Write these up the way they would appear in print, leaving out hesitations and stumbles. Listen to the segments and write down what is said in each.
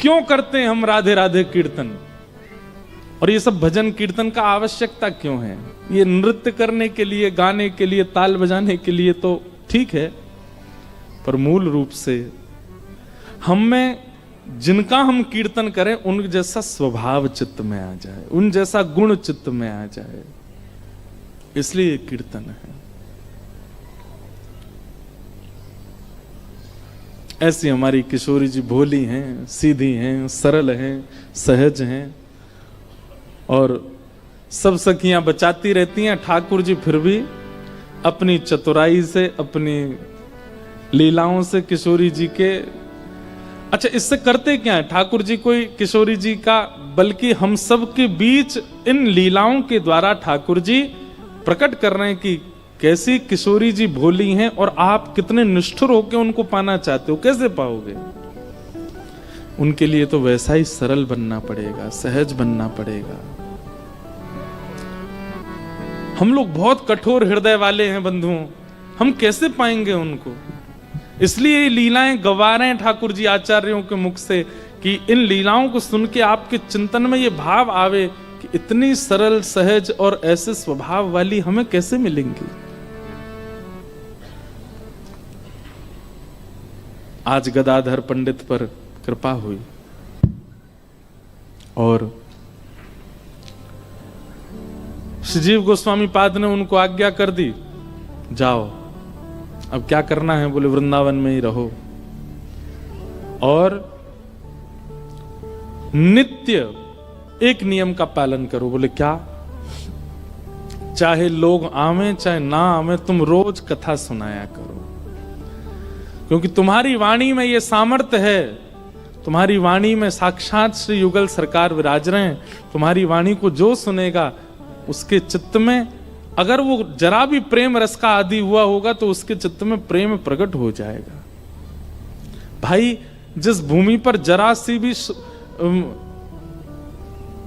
क्यों करते हैं हम राधे राधे कीर्तन, और ये सब भजन कीर्तन का आवश्यकता क्यों है? ये नृत्य करने के लिए, गाने के लिए, ताल बजाने के लिए तो ठीक है, पर मूल रूप से हम में जिनका हम कीर्तन करें उन जैसा स्वभाव चित्त में आ जाए, उन जैसा गुण चित्त में आ जाए, इसलिए ये कीर्तन है। ऐसी हमारी किशोरी जी भोली हैं, सीधी हैं, सरल हैं, सहज हैं, और सब सखियां बचाती रहती हैं। ठाकुर जी फिर भी अपनी चतुराई से, अपनी लीलाओं से किशोरी जी के, अच्छा इससे करते क्या है ठाकुर जी? कोई किशोरी जी का, बल्कि हम सब के बीच इन लीलाओं के द्वारा ठाकुर जी प्रकट कर रहे हैं कि कैसी किशोरी जी भोली हैं और आप कितने निष्ठुर होकर उनको पाना चाहते हो, कैसे पाओगे? उनके लिए तो वैसा ही सरल बनना पड़ेगा, सहज बनना पड़ेगा। हम लोग बहुत कठोर हृदय वाले हैं बंधुओं, हम कैसे पाएंगे उनको? इसलिए ये लीलाएं गवा रहे हैं ठाकुर जी आचार्यों के मुख से कि इन लीलाओं को सुन के आपके चिंतन में ये भाव आवे कि इतनी सरल, सहज और ऐसे स्वभाव वाली हमें कैसे मिलेंगी। आज गदाधर पंडित पर कृपा हुई और श्रीजीव गोस्वामी पाद ने उनको आज्ञा कर दी, जाओ अब क्या करना है? बोले वृंदावन में ही रहो और नित्य एक नियम का पालन करो। बोले क्या? चाहे लोग आवे चाहे ना आवे, तुम रोज कथा सुनाया करो, क्योंकि तुम्हारी वाणी में ये सामर्थ्य है, तुम्हारी वाणी में साक्षात श्री युगल सरकार विराज रहे हैं। तुम्हारी वाणी को जो सुनेगा उसके चित्त में अगर वो जरा भी प्रेम रस का आदि हुआ होगा तो उसके चित्त में प्रेम प्रकट हो जाएगा। भाई जिस भूमि पर जरा सी भी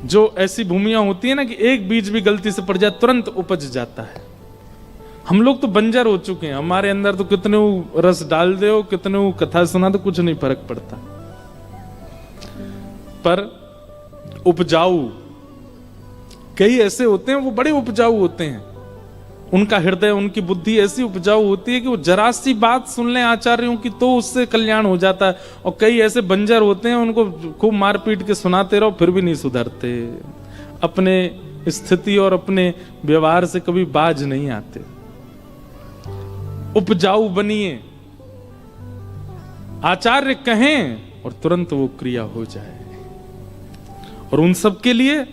जो ऐसी भूमियां होती है ना कि एक बीज भी गलती से पड़ जाए तुरंत उपज जाता है। हम लोग तो बंजर हो चुके हैं, हमारे अंदर तो कितने रस डाल दो, कितने कथा सुना दो, कुछ नहीं फर्क पड़ता। पर उपजाऊ कई ऐसे होते हैं, वो बड़े उपजाऊ होते हैं, उनका हृदय, उनकी बुद्धि ऐसी उपजाऊ होती है कि वो जरा सी बात सुन लें आचार्यों की तो उससे कल्याण हो जाता है। और कई ऐसे बंजर होते हैं, उनको खूब मार पीट के सुनाते रहो फिर भी नहीं सुधरते, अपने स्थिति और अपने व्यवहार से कभी बाज नहीं आते। उपजाऊ बनिए, आचार्य कहें और तुरंत वो क्रिया हो जाए। और उन सब के लिए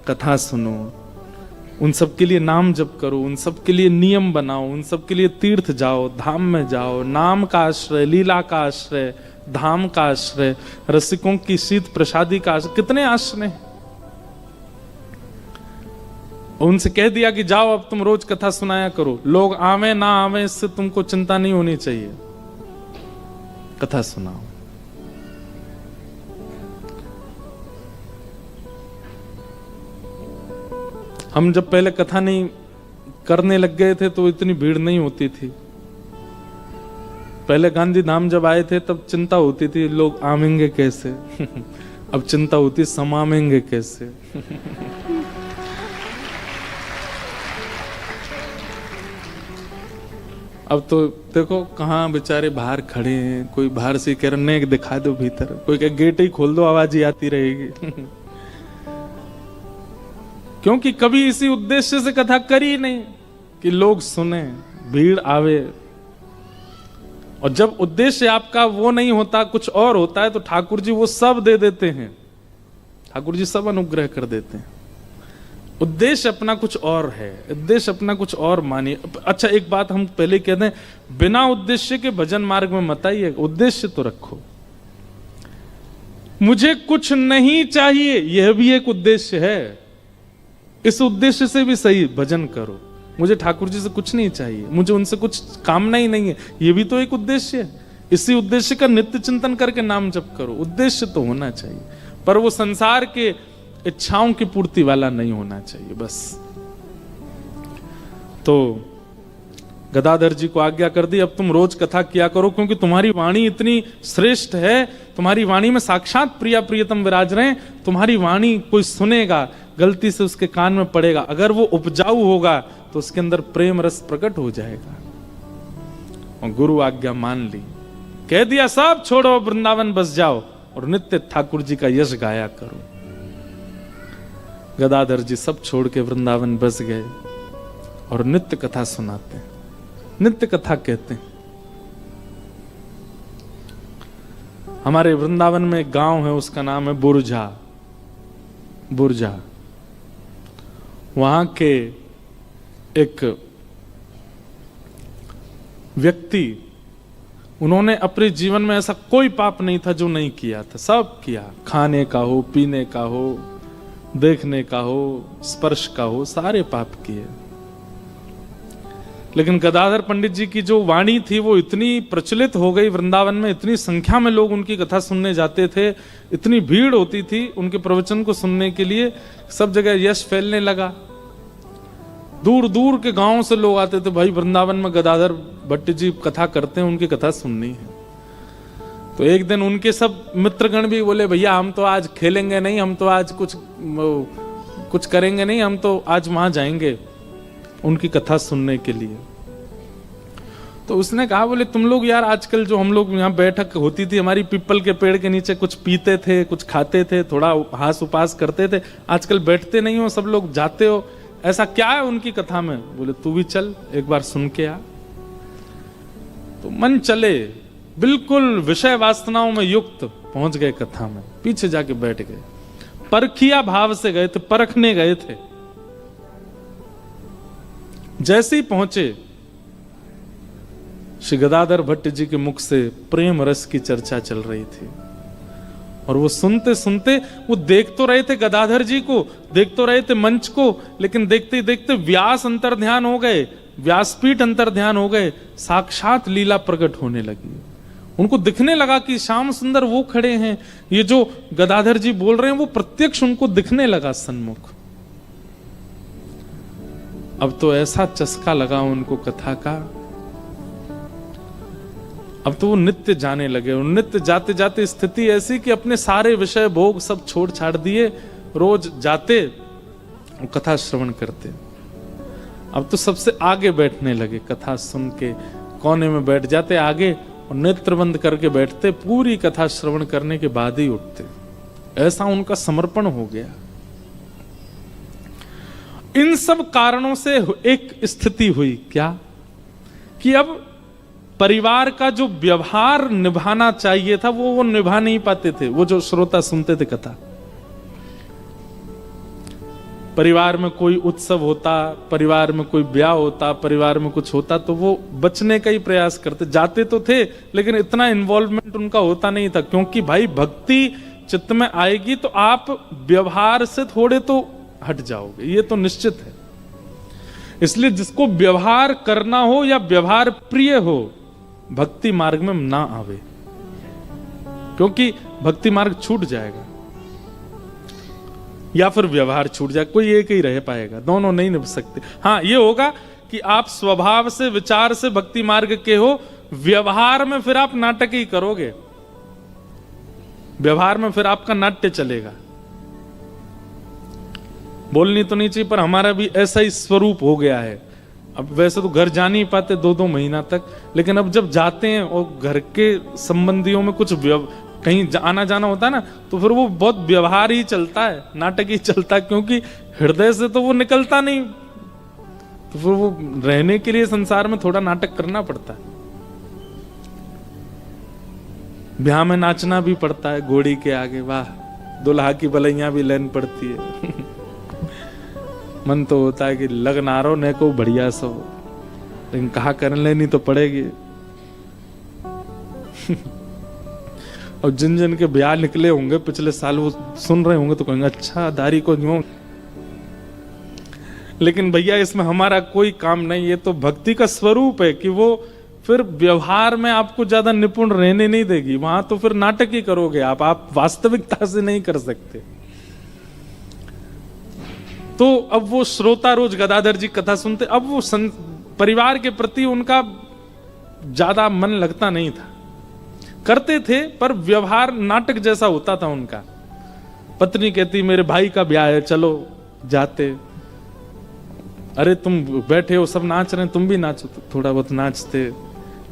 कथा सुनो, उन सब के लिए नाम जप करो, उन सब के लिए नियम बनाओ, उन सब के लिए तीर्थ जाओ, धाम में जाओ। नाम का आश्रय, लीला का आश्रय, धाम का आश्रय, रसिकों की शीत प्रसादी का आश्रय, कितने आश्रय। उनसे कह दिया कि जाओ अब तुम रोज कथा सुनाया करो, लोग आवे ना आवे इससे तुमको चिंता नहीं होनी चाहिए, कथा सुनाओ। हम जब पहले कथा नहीं करने लग गए थे तो इतनी भीड़ नहीं होती थी। पहले गांधी धाम जब आए थे तब चिंता होती थी लोग आवेंगे कैसे अब चिंता होती समामेंगे कैसे अब तो देखो कहाँ बेचारे बाहर खड़े हैं, कोई बाहर से कह रहे हैं दिखा दो भीतर, कोई कह गेट ही खोल दो आवाज ही आती रहेगी क्योंकि कभी इसी उद्देश्य से कथा करी नहीं कि लोग सुने, भीड़ आवे। और जब उद्देश्य आपका वो नहीं होता, कुछ और होता है, तो ठाकुर जी वो सब दे देते हैं, ठाकुर जी सब अनुग्रह कर देते हैं। उद्देश्य अपना कुछ और है, उद्देश्य अपना कुछ और मानिए। अच्छा एक बात हम पहले कहते हैं, बिना उद्देश्य के भजन मार्ग में मत आइए, उद्देश्य तो रखो। मुझे कुछ नहीं चाहिए, यह भी एक उद्देश्य है, इस उद्देश्य से भी सही भजन करो। मुझे ठाकुर जी से कुछ नहीं चाहिए, मुझे उनसे कुछ कामना ही नहीं है, ये भी तो एक उद्देश्य है। इसी उद्देश्य का नित्य चिंतन करके नाम जप करो। उद्देश्य तो होना चाहिए, पर वो संसार के इच्छाओं की पूर्ति वाला नहीं होना चाहिए बस। तो गदाधर जी को आज्ञा कर दी, अब तुम रोज कथा किया करो, क्योंकि तुम्हारी वाणी इतनी श्रेष्ठ है तुम्हारी वाणी में साक्षात प्रिया प्रियतम विराज रहे हैं, तुम्हारी वाणी कोई सुनेगा, गलती से उसके कान में पड़ेगा, अगर वो उपजाऊ होगा तो उसके अंदर प्रेम रस प्रकट हो जाएगा। और गुरु आज्ञा मान ली, कह दिया सब छोड़ो, वृंदावन बस जाओ और नित्य ठाकुर जी का यश गाया करो। गदाधर जी सब छोड़ के वृंदावन बस गए और नित्य कथा सुनाते हैं, नित्य कथा कहते हैं। हमारे वृंदावन में एक गांव है, उसका नाम है बुरझा। बुरझा, वहां के एक व्यक्ति, उन्होंने अपने जीवन में ऐसा कोई पाप नहीं था जो नहीं किया था, सब किया। खाने का हो, पीने का हो, देखने का हो, स्पर्श का हो, सारे पाप किए। लेकिन गदाधर पंडित जी की जो वाणी थी वो इतनी प्रचलित हो गई वृंदावन में, इतनी संख्या में लोग उनकी कथा सुनने जाते थे, इतनी भीड़ होती थी उनके प्रवचन को सुनने के लिए, सब जगह यश फैलने लगा। दूर दूर के गांवों से लोग आते थे, भाई वृंदावन में गदाधर भट्ट जी कथा करते हैं, उनकी कथा सुननी है। तो एक दिन उनके सब मित्रगण भी बोले, भैया हम तो आज खेलेंगे नहीं, हम तो आज कुछ करेंगे नहीं, हम तो आज वहां जाएंगे उनकी कथा सुनने के लिए। तो उसने कहा, बोले तुम लोग यार आजकल जो हम लोग यहाँ बैठक होती थी हमारी पीपल के पेड़ के नीचे, कुछ पीते थे, कुछ खाते थे, थोड़ा हास उपास करते थे, आजकल बैठते नहीं हो, सब लोग जाते हो, ऐसा क्या है उनकी कथा में? बोले तू भी चल एक बार सुन के आ। तो मन चले, बिल्कुल विषय वासनाओं में युक्त पहुंच गए कथा में, पीछे जाके बैठ गए, परखिया भाव से गए थे, परखने गए थे। जैसे ही पहुंचे, श्री गदाधर भट्ट जी के मुख से प्रेम रस की चर्चा चल रही थी, और वो सुनते सुनते वो देख तो रहे थे गदाधर जी को, देख तो रहे थे मंच को, लेकिन देखते ही देखते व्यास अंतर ध्यान हो गए, व्यासपीठ अंतर ध्यान हो गए, साक्षात लीला प्रकट होने लगी। उनको दिखने लगा कि श्याम सुंदर वो खड़े हैं, ये जो गदाधर जी बोल रहे हैं वो प्रत्यक्ष उनको दिखने लगा सन्मुख। अब तो ऐसा चस्का लगा उनको कथा का, अब तो वो नित्य जाने लगे। और नित्य जाते जाते स्थिति ऐसी कि अपने सारे विषय भोग सब छोड़ छाड़ दिए, रोज जाते और कथा श्रवण करते। अब तो सबसे आगे बैठने लगे, कथा सुन के कोने में बैठ जाते आगे और नेत्र बंद करके बैठते, पूरी कथा श्रवण करने के बाद ही उठते। ऐसा उनका समर्पण हो गया। इन सब कारणों से एक स्थिति हुई, क्या कि अब परिवार का जो व्यवहार निभाना चाहिए था वो निभा नहीं पाते थे। वो जो श्रोता सुनते थे कथा, परिवार में कोई उत्सव होता, परिवार में कोई ब्याह होता, परिवार में कुछ होता तो वो बचने का ही प्रयास करते, जाते तो थे लेकिन इतना इन्वॉल्वमेंट उनका होता नहीं था, क्योंकि भाई भक्ति चित्त में आएगी तो आप व्यवहार से थोड़े तो हट जाओगे, ये तो निश्चित है। इसलिए जिसको व्यवहार करना हो या व्यवहार प्रिय हो, भक्ति मार्ग में ना आवे, क्योंकि भक्ति मार्ग छूट जाएगा या फिर व्यवहार छूट जाए, कोई एक ही रह पाएगा, दोनों नहीं निभ सकते। हाँ ये होगा कि आप स्वभाव से विचार से भक्ति मार्ग के हो, व्यवहार में फिर आप नाटक ही करोगे, व्यवहार में फिर आपका नाट्य चलेगा। बोलनी तो नहीं चाहिए पर हमारा भी ऐसा ही स्वरूप हो गया है। अब वैसे तो घर जा नहीं पाते 2-2 महीना तक, लेकिन अब जब जाते हैं और घर के संबंधियों में कुछ कहीं आना जाना होता है ना, तो फिर वो बहुत व्यवहार ही चलता है, नाटक ही चलता है, क्योंकि हृदय से तो वो निकलता नहीं, तो फिर वो रहने के लिए संसार में थोड़ा नाटक करना पड़ता है। ब्याह में नाचना भी पड़ता है घोड़ी के आगे, वाह दुल्हा की बलैया भी लेन पड़ती है। मन तो होता है कि लगनारो ने को बढ़िया सो, लेकिन कहा कर लेनी तो पड़ेगी। और जिन जिन के ब्याह निकले होंगे पिछले साल, वो सुन रहे होंगे तो कहेंगे अच्छा दारी को क्यों। लेकिन भैया इसमें हमारा कोई काम नहीं, ये तो भक्ति का स्वरूप है कि वो फिर व्यवहार में आपको ज्यादा निपुण रहने नहीं देगी, वहां तो फिर नाटक ही करोगे आप वास्तविकता से नहीं कर सकते। तो अब वो श्रोता रोज गदाधर जी कथा सुनते, अब वो परिवार के प्रति उनका ज्यादा मन लगता नहीं था। करते थे, पर व्यवहार नाटक जैसा होता था उनका। पत्नी कहती मेरे भाई का ब्याह है, चलो जाते। अरे तुम बैठे हो, सब नाच रहे हैं, तुम भी नाचो। तो थोड़ा बहुत नाचते,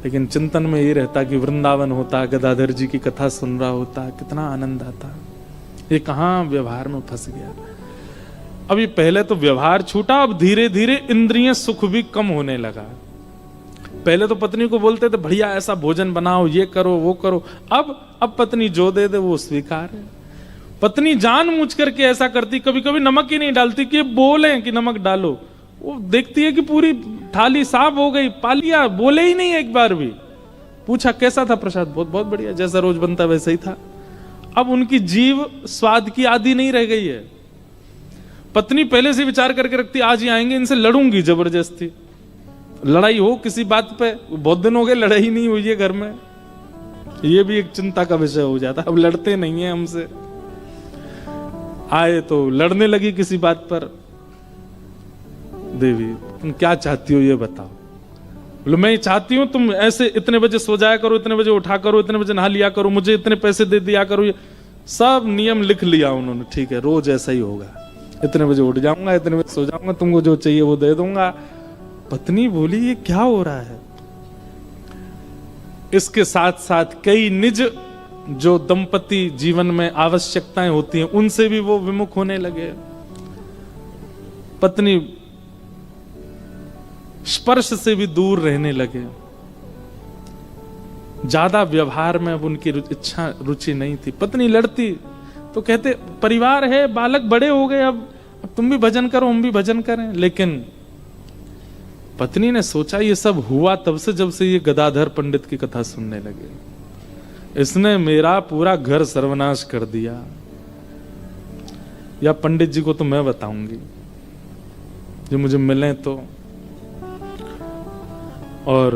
लेकिन चिंतन में ये रहता कि वृंदावन होता, गदाधर जी की कथा सुन रहा होता, कितना आनंद आता। ये कहाँ व्यवहार में फंस गया। अभी पहले तो व्यवहार छूटा, अब धीरे धीरे इंद्रिय सुख भी कम होने लगा। पहले तो पत्नी को बोलते थे बढ़िया ऐसा भोजन बनाओ, ये करो वो करो। अब पत्नी जो दे दे वो स्वीकार है। पत्नी जानबूझ करके ऐसा करती, कभी कभी नमक ही नहीं डालती कि बोले कि नमक डालो। वो देखती है कि पूरी थाली साफ हो गई, पा लिया, बोले ही नहीं एक बार भी। पूछा कैसा था प्रसाद? बहुत बहुत बढ़िया, जैसा रोज बनता वैसा ही था। अब उनकी जीव स्वाद की आदि नहीं रह गई है। पत्नी पहले से विचार करके रखती, आज ही आएंगे, इनसे लड़ूंगी जबरदस्ती, लड़ाई हो किसी बात पे। बहुत दिन हो गए लड़ाई नहीं हुई है घर में, ये भी एक चिंता का विषय हो जाता। अब लड़ते नहीं है हमसे, आए तो लड़ने लगी किसी बात पर। देवी तुम क्या चाहती हो ये बताओ। बोले मैं चाहती हूं तुम ऐसे इतने बजे सो जाया करो, इतने बजे उठा करो, इतने बजे नहा लिया करो, मुझे इतने पैसे दे दिया करो। ये सब नियम लिख लिया उन्होंने। ठीक है, रोज ऐसा ही होगा, इतने बजे उठ जाऊंगा, इतने बजे सो जाऊंगा, तुमको जो चाहिए वो दे दूंगा। पत्नी बोली ये क्या हो रहा है। इसके साथ साथ कई निज जो दंपति जीवन में आवश्यकताएं होती हैं उनसे भी वो विमुख होने लगे। पत्नी स्पर्श से भी दूर रहने लगे। ज्यादा व्यवहार में अब उनकी इच्छा रुचि नहीं थी। पत्नी लड़ती तो कहते परिवार है, बालक बड़े हो गए, अब तुम भी भजन करो हम भी भजन करें। लेकिन पत्नी ने सोचा ये सब हुआ तब से जब से ये गदाधर पंडित की कथा सुनने लगे। इसने मेरा पूरा घर सर्वनाश कर दिया। या पंडित जी को तो मैं बताऊंगी जो मुझे मिले तो। और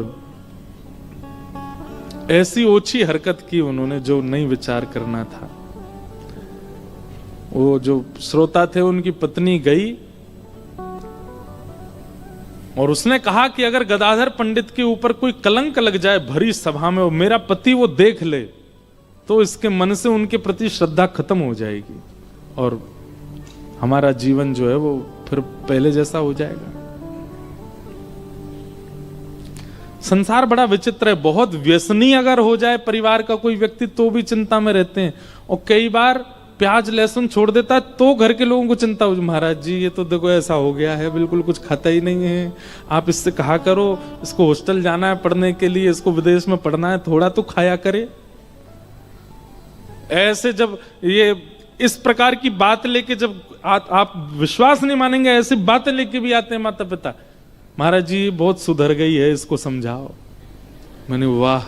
ऐसी ओछी हरकत की उन्होंने जो नहीं विचार करना था। वो जो श्रोता थे उनकी पत्नी गई और उसने कहा कि अगर गदाधर पंडित के ऊपर कोई कलंक लग जाए भरी सभा में, मेरा पति वो देख ले तो इसके मन से उनके प्रति श्रद्धा खत्म हो जाएगी और हमारा जीवन जो है वो फिर पहले जैसा हो जाएगा। संसार बड़ा विचित्र है। बहुत व्यसनी अगर हो जाए परिवार का कोई व्यक्ति तो भी चिंता में रहते हैं, और कई बार प्याज लहसुन छोड़ देता है तो घर के लोगों को चिंता हो, महाराज जी ये तो देखो ऐसा हो गया है, बिल्कुल कुछ खाता ही नहीं है, आप इससे कहा करो, इसको हॉस्टल जाना है पढ़ने के लिए, इसको विदेश में पढ़ना है, थोड़ा तो खाया करे। ऐसे जब ये इस प्रकार की बात लेके जब आप विश्वास नहीं मानेंगे, ऐसी बातें लेके भी आते हैं माता पिता, महाराज जी बहुत सुधर गई है, इसको समझाओ। मैंने वाह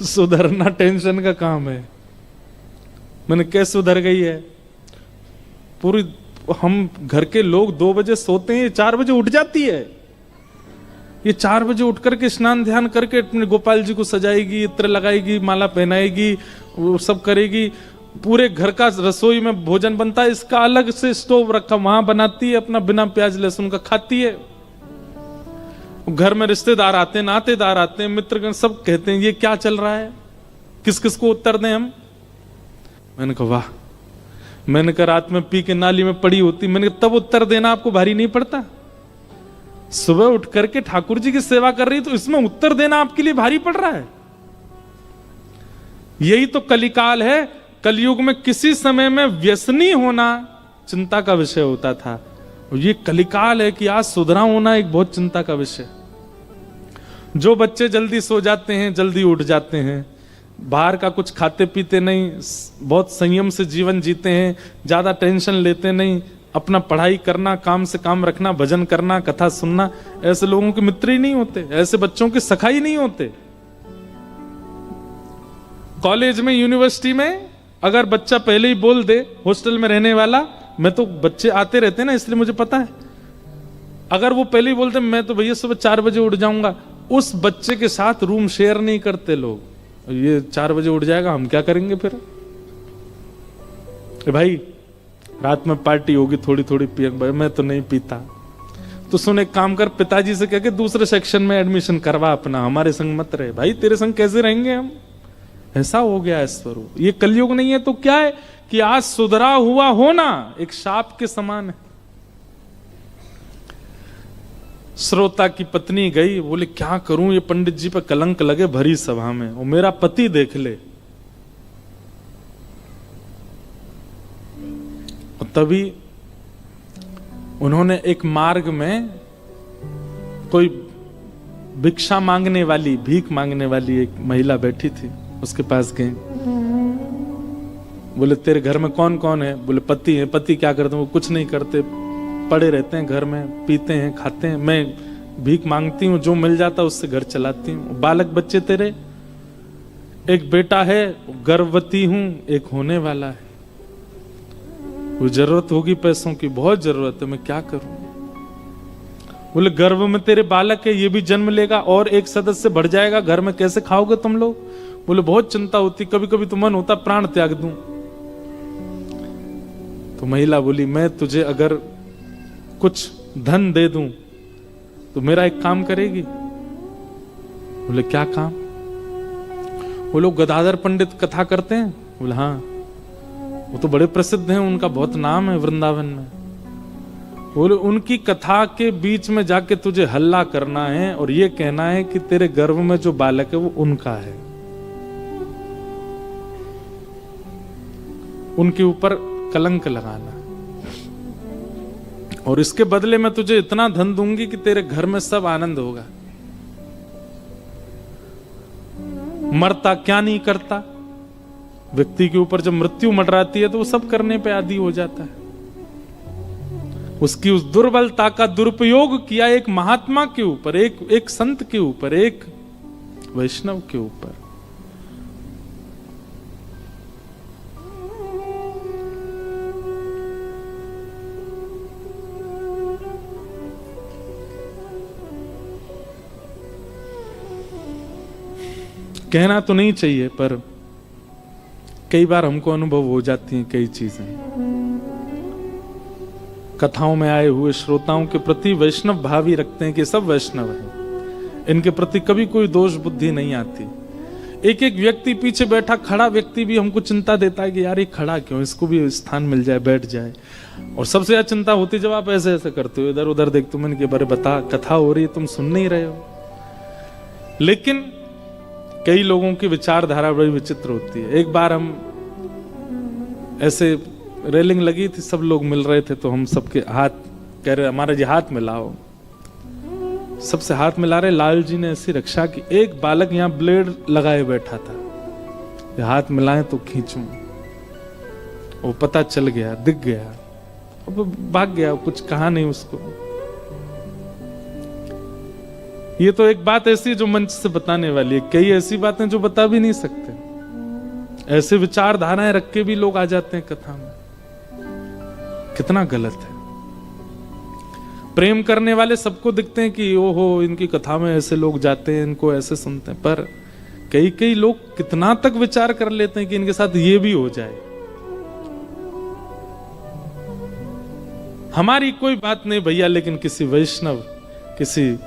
सुधरना टेंशन का काम है। मैंने कैसे सुधर गई है? पूरी हम घर के लोग 2 बजे सोते हैं, 4 बजे उठ जाती है। ये 4 बजे उठ करके स्नान ध्यान करके अपने गोपाल जी को सजाएगी, इत्र लगाएगी, माला पहनाएगी, वो सब करेगी। पूरे घर का रसोई में भोजन बनता है, इसका अलग से स्टोव रखा, वहां बनाती है अपना बिना प्याज लहसुन का, खाती है। घर में रिश्तेदार आते हैं, नातेदार आते हैं, मित्रगण सब कहते हैं ये क्या चल रहा है, किस किस को उत्तर दें हम। मैंने कहा वाह। मैंने कहा रात में पी के नाली में पड़ी होती, मैंने कहा तब उत्तर देना आपको भारी नहीं पड़ता? सुबह उठ करके ठाकुर जी की सेवा कर रही तो इसमें उत्तर देना आपके लिए भारी पड़ रहा है? यही तो कलिकाल है। कलयुग में किसी समय में व्यसनी होना चिंता का विषय होता था, और ये कलिकाल है कि आज सुधरा होना एक बहुत चिंता का विषय। जो बच्चे जल्दी सो जाते हैं, जल्दी उठ जाते हैं, बाहर का कुछ खाते पीते नहीं, बहुत संयम से जीवन जीते हैं, ज्यादा टेंशन लेते नहीं, अपना पढ़ाई करना, काम से काम रखना, भजन करना, कथा सुनना, ऐसे लोगों के मित्र ही नहीं होते, ऐसे बच्चों के सखा ही नहीं होते। कॉलेज में, यूनिवर्सिटी में अगर बच्चा पहले ही बोल दे, हॉस्टल में रहने वाला, मैं तो बच्चे आते रहते ना इसलिए मुझे पता है, अगर वो पहले ही बोलते मैं तो भैया सुबह 4 बजे उठ जाऊंगा, उस बच्चे के साथ रूम शेयर नहीं करते लोग। ये 4 बजे उठ जाएगा, हम क्या करेंगे फिर? भाई रात में पार्टी होगी, थोड़ी थोड़ी पिएंगे, मैं तो नहीं पीता। तो सुन एक काम कर, पिताजी से कह के दूसरे सेक्शन में एडमिशन करवा अपना, हमारे संग मत रहे। भाई तेरे संग कैसे रहेंगे हम? ऐसा हो गया है स्वरूप। ये कलयुग नहीं है तो क्या है कि आज सुधरा हुआ होना एक शाप के समान है। श्रोता की पत्नी गई, बोले क्या करूं, ये पंडित जी पर कलंक लगे भरी सभा में, और मेरा पति देख ले। और तभी उन्होंने एक मार्ग में कोई भिक्षा मांगने वाली, भीख मांगने वाली एक महिला बैठी थी, उसके पास गए। बोले तेरे घर में कौन कौन है? बोले पति है। पति क्या करते हैं? वो कुछ नहीं करते, पड़े रहते हैं घर में, पीते हैं, खाते हैं। मैं भीख मांगती हूँ, जो मिल जाता उससे घर चलाती हूँ। बालक बच्चे तेरे? एक बेटा है, गर्भवती हूँ, एक होने वाला है। वो जरूरत होगी पैसों की, बहुत जरूरत है, मैं क्या करूं? बोले गर्भ में तेरे बालक है, ये भी जन्म लेगा और एक सदस्य बढ़ जाएगा, घर में कैसे खाओगे तुम लोग? बोले बहुत चिंता होती, कभी कभी तो मन होता प्राण त्याग दूं। तो महिला बोली मैं तुझे अगर कुछ धन दे दूं तो मेरा एक काम करेगी? बोले क्या काम? वो लोग गदाधर पंडित कथा करते हैं। बोले हाँ, वो तो बड़े प्रसिद्ध हैं, उनका बहुत नाम है वृंदावन में। बोले उनकी कथा के बीच में जाके तुझे हल्ला करना है और ये कहना है कि तेरे गर्भ में जो बालक है वो उनका है, उनके ऊपर कलंक लगाना, और इसके बदले में तुझे इतना धन दूंगी कि तेरे घर में सब आनंद होगा। मरता क्या नहीं करता? व्यक्ति के ऊपर जब मृत्यु मंडराती है तो वो सब करने पे आदी हो जाता है। उसकी उस दुर्बलता का दुरुपयोग किया एक महात्मा के ऊपर, एक संत के ऊपर, एक वैष्णव के ऊपर। कहना तो नहीं चाहिए, पर कई बार हमको अनुभव हो जाती हैं कई चीजें। कथाओं में आए हुए श्रोताओं के प्रति वैष्णव भाव ही रखते हैं कि सब वैष्णव हैं, इनके प्रति कभी कोई दोष बुद्धि नहीं आती। एक एक व्यक्ति पीछे बैठा खड़ा व्यक्ति भी हमको चिंता देता है कि यार ये खड़ा क्यों, इसको भी स्थान मिल जाए, बैठ जाए। और सबसे ज्यादा चिंता होती है जब आप ऐसे ऐसे करते हो, इधर उधर देखते हो, मैंने बारे बता, कथा हो रही है, तुम सुन नहीं रहे हो। लेकिन कई लोगों की विचारधारा बड़ी विचित्र होती है। एक बार हम ऐसे रेलिंग लगी थी, सब लोग मिल रहे थे, तो हम सबके हाथ कह रहे हमारा जी हाथ मिलाओ, सबसे हाथ मिला रहे। लाल जी ने ऐसी रक्षा की, एक बालक यहाँ ब्लेड लगाए बैठा था, हाथ मिलाए तो खींचूं, वो पता चल गया, दिख गया, अब भाग गया, कुछ कहा नहीं उसको। ये तो एक बात ऐसी जो मंच से बताने वाली है, कई ऐसी बातें जो बता भी नहीं सकते। ऐसे विचारधाराएं रख के भी लोग आ जाते हैं कथा में, कितना गलत है। प्रेम करने वाले सबको दिखते हैं कि ओहो इनकी कथा में ऐसे लोग जाते हैं, इनको ऐसे सुनते हैं, पर कई कई लोग कितना तक विचार कर लेते हैं कि इनके साथ ये भी हो जाए। हमारी कोई बात नहीं भैया, लेकिन किसी वैष्णव, किसी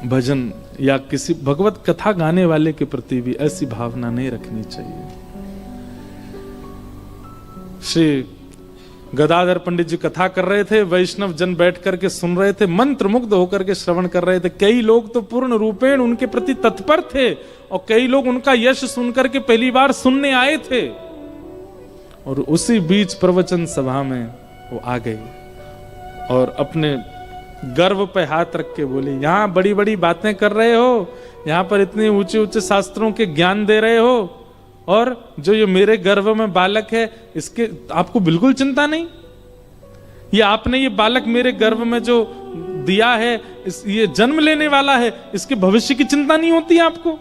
भजन या किसी भगवत कथा गाने वाले के प्रति भी ऐसी भावना नहीं रखनी चाहिए। श्री गदाधर पंडित जी कथा कर रहे थे, वैष्णव जन बैठ करके सुन रहे थे, मंत्र मुग्ध होकर के श्रवण कर रहे थे। कई लोग तो पूर्ण रूपेण उनके प्रति तत्पर थे, और कई लोग उनका यश सुनकर के पहली बार सुनने आए थे। और उसी बीच प्रवचन सभा में वो आ गई और अपने गर्व पे हाथ रख के बोली, यहां बड़ी बड़ी बातें कर रहे हो, यहां पर इतने ऊंचे ऊंचे शास्त्रों के ज्ञान दे रहे हो, और जो ये मेरे गर्भ में बालक है इसके आपको बिल्कुल चिंता नहीं? ये आपने ये बालक मेरे गर्भ में जो दिया है, ये जन्म लेने वाला है, इसके भविष्य की चिंता नहीं होती आपको?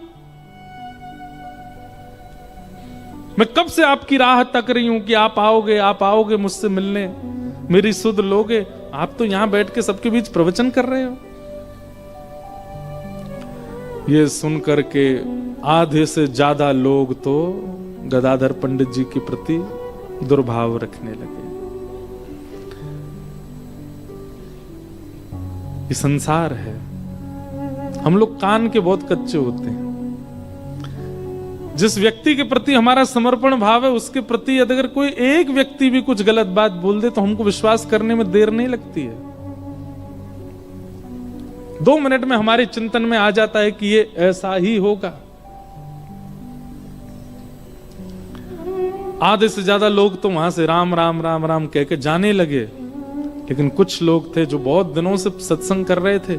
मैं कब से आपकी राह तक रही हूं कि आप आओगे मुझसे मिलने, मेरी सुध लोगे। आप तो यहां बैठ के सबके बीच प्रवचन कर रहे हो। ये सुनकर के आधे से ज्यादा लोग तो गदाधर पंडित जी के प्रति दुर्भाव रखने लगे। ये संसार है, हम लोग कान के बहुत कच्चे होते हैं। जिस व्यक्ति के प्रति हमारा समर्पण भाव है उसके प्रति अगर कोई एक व्यक्ति भी कुछ गलत बात बोल दे तो हमको विश्वास करने में देर नहीं लगती है। 2 मिनट में हमारे चिंतन में आ जाता है कि ये ऐसा ही होगा। आधे से ज्यादा लोग तो वहां से राम राम राम राम कह के जाने लगे, लेकिन कुछ लोग थे जो बहुत दिनों से सत्संग कर रहे थे,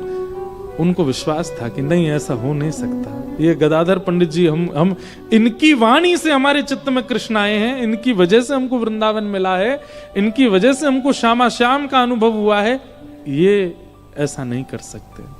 उनको विश्वास था कि नहीं ऐसा हो नहीं सकता। ये गदाधर पंडित जी, हम इनकी वाणी से हमारे चित्त में कृष्ण आए हैं, इनकी वजह से हमको वृंदावन मिला है, इनकी वजह से हमको श्यामा श्याम का अनुभव हुआ है, ये ऐसा नहीं कर सकते।